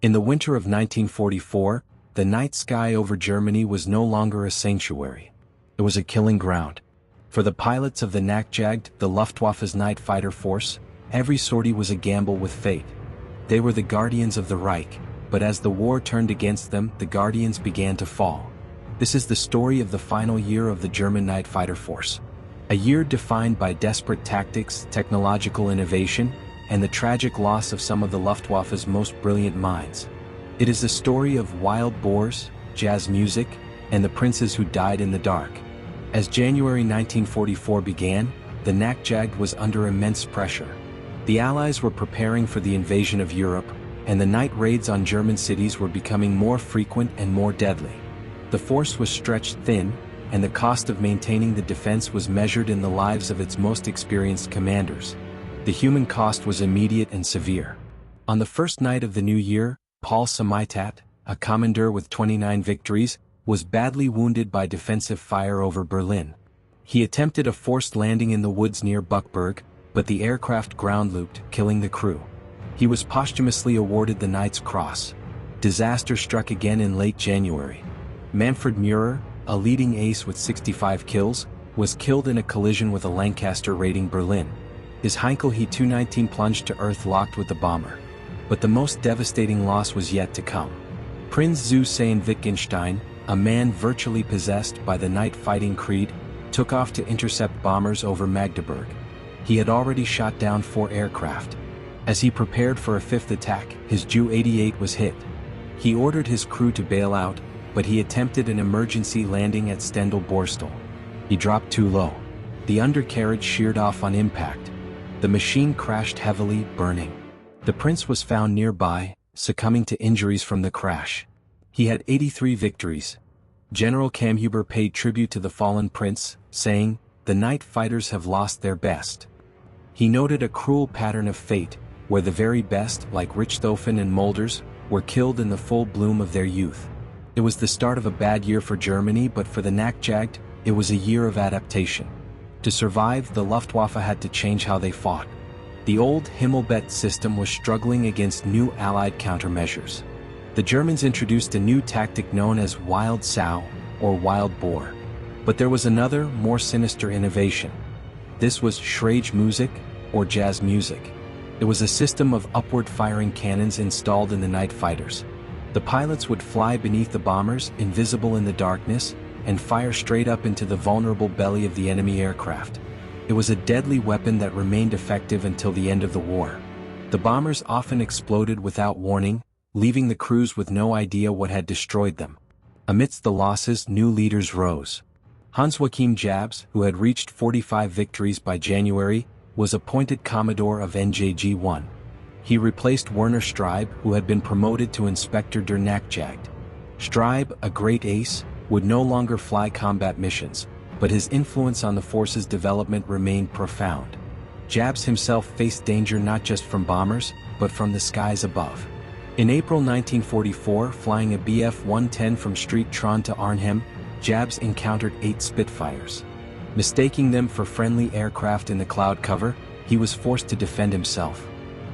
In the winter of 1944, the night sky over Germany was no longer a sanctuary. It was a killing ground. For the pilots of the Nachtjagd, the Luftwaffe's night fighter force, every sortie was a gamble with fate. They were the guardians of the Reich, but as the war turned against them, the guardians began to fall. This is the story of the final year of the German night fighter force. A year defined by desperate tactics, technological innovation, and the tragic loss of some of the Luftwaffe's most brilliant minds. It is the story of wild boars, jazz music, and the princes who died in the dark. As January 1944 began, the Nachtjagd was under immense pressure. The Allies were preparing for the invasion of Europe, and the night raids on German cities were becoming more frequent and more deadly. The force was stretched thin, and the cost of maintaining the defense was measured in the lives of its most experienced commanders. The human cost was immediate and severe. On the first night of the new year, Paul Samaitat, a commander with 29 victories, was badly wounded by defensive fire over Berlin. He attempted a forced landing in the woods near Buchberg, but the aircraft ground-looped, killing the crew. He was posthumously awarded the Knight's Cross. Disaster struck again in late January. Manfred Mürer, a leading ace with 65 kills, was killed in a collision with a Lancaster raiding Berlin. His Heinkel He-219 plunged to earth locked with the bomber. But the most devastating loss was yet to come. Prinz zu Sayn-Wittgenstein, a man virtually possessed by the night fighting creed, took off to intercept bombers over Magdeburg. He had already shot down 4 aircraft. As he prepared for a 5th attack, his Ju-88 was hit. He ordered his crew to bail out, but he attempted an emergency landing at Stendal-Borstel. He dropped too low. The undercarriage sheared off on impact. The machine crashed heavily, burning. The prince was found nearby, succumbing to injuries from the crash. He had 83 victories. General Kamhuber paid tribute to the fallen prince, saying, "The night fighters have lost their best." He noted a cruel pattern of fate, where the very best, like Richthofen and Mulders, were killed in the full bloom of their youth. It was the start of a bad year for Germany, but for the Nachtjagd, it was a year of adaptation. To survive, the Luftwaffe had to change how they fought. The old Himmelbett system was struggling against new Allied countermeasures. The Germans introduced a new tactic known as wild sow, or wild boar. But there was another, more sinister innovation. This was Schrage Musik, or jazz music. It was a system of upward-firing cannons installed in the night fighters. The pilots would fly beneath the bombers, invisible in the darkness, and fire straight up into the vulnerable belly of the enemy aircraft. It was a deadly weapon that remained effective until the end of the war. The bombers often exploded without warning, leaving the crews with no idea what had destroyed them. Amidst the losses, new leaders rose. Hans-Joachim Jabs, who had reached 45 victories by January, was appointed Commodore of NJG-1. He replaced Werner Streibe, who had been promoted to Inspector der Nachtjagd. Streibe, a great ace, would no longer fly combat missions, but his influence on the force's development remained profound. Jabs himself faced danger not just from bombers, but from the skies above. In April 1944, flying a Bf-110 from Street Tron to Arnhem, Jabs encountered 8 Spitfires. Mistaking them for friendly aircraft in the cloud cover, he was forced to defend himself.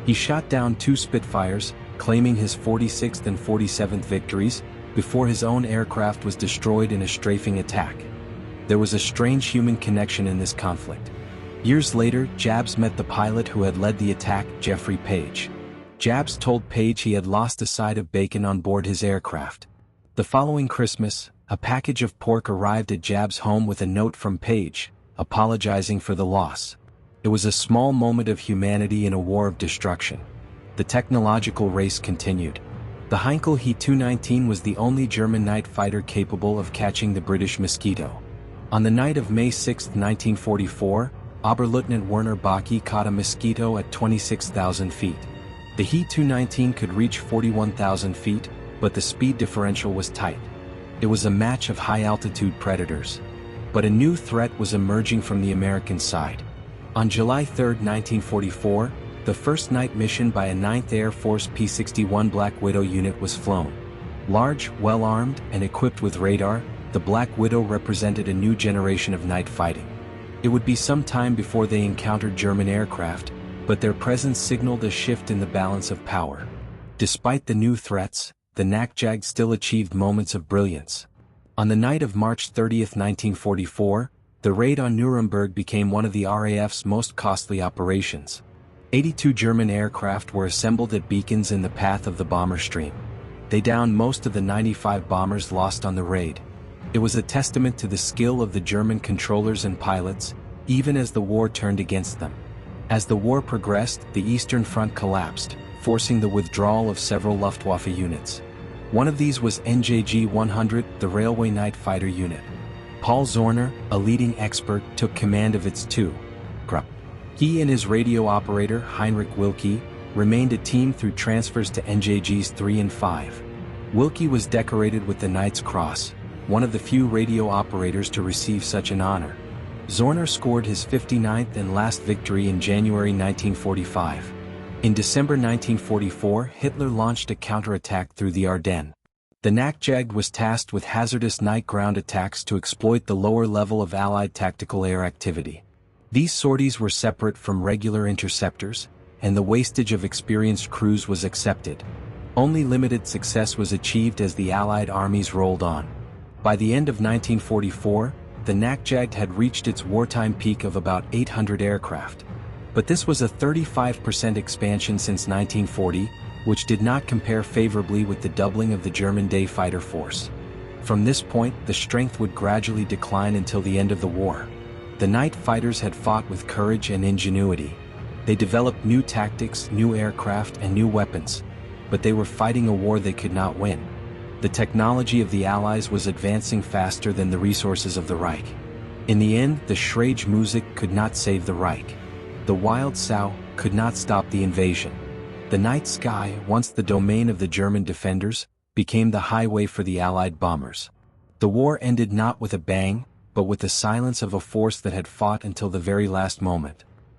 He shot down 2 Spitfires, claiming his 46th and 47th victories, before his own aircraft was destroyed in a strafing attack. There was a strange human connection in this conflict. Years later, Jabs met the pilot who had led the attack, Geoffrey Page. Jabs told Page he had lost a side of bacon on board his aircraft. The following Christmas, a package of pork arrived at Jabs' home with a note from Page, apologizing for the loss. It was a small moment of humanity in a war of destruction. The technological race continued. The Heinkel He-219 was the only German night fighter capable of catching the British Mosquito. On the night of May 6, 1944, Oberleutnant Werner Backe caught a Mosquito at 26,000 feet. The He-219 could reach 41,000 feet, but the speed differential was tight. It was a match of high-altitude predators. But a new threat was emerging from the American side. On July 3, 1944, the first night mission by a 9th Air Force P-61 Black Widow unit was flown. Large, well-armed, and equipped with radar, the Black Widow represented a new generation of night fighting. It would be some time before they encountered German aircraft, but their presence signaled a shift in the balance of power. Despite the new threats, the Nachjagd still achieved moments of brilliance. On the night of March 30, 1944, the raid on Nuremberg became one of the RAF's most costly operations. 82 German aircraft were assembled at beacons in the path of the bomber stream. They downed most of the 95 bombers lost on the raid. It was a testament to the skill of the German controllers and pilots, even as the war turned against them. As the war progressed, the Eastern Front collapsed, forcing the withdrawal of several Luftwaffe units. One of these was NJG 100, the Railway Night Fighter Unit. Paul Zorner, a leading expert, took command of its 2. Grupp. He and his radio operator, Heinrich Wilke, remained a team through transfers to NJGs 3 and 5. Wilke was decorated with the Knight's Cross, one of the few radio operators to receive such an honor. Zorner scored his 59th and last victory in January 1945. In December 1944, Hitler launched a counterattack through the Ardennes. The Nachjagd was tasked with hazardous night ground attacks to exploit the lower level of Allied tactical air activity. These sorties were separate from regular interceptors, and the wastage of experienced crews was accepted. Only limited success was achieved as the Allied armies rolled on. By the end of 1944, the Nachjagd had reached its wartime peak of about 800 aircraft. But this was a 35% expansion since 1940, which did not compare favorably with the doubling of the German day fighter force. From this point, the strength would gradually decline until the end of the war. The night fighters had fought with courage and ingenuity. They developed new tactics, new aircraft, and new weapons. But they were fighting a war they could not win. The technology of the Allies was advancing faster than the resources of the Reich. In the end, the Schrage Musik could not save the Reich. The Wild Sow could not stop the invasion. The night sky, once the domain of the German defenders, became the highway for the Allied bombers. The war ended not with a bang, but with the silence of a force that had fought until the very last moment.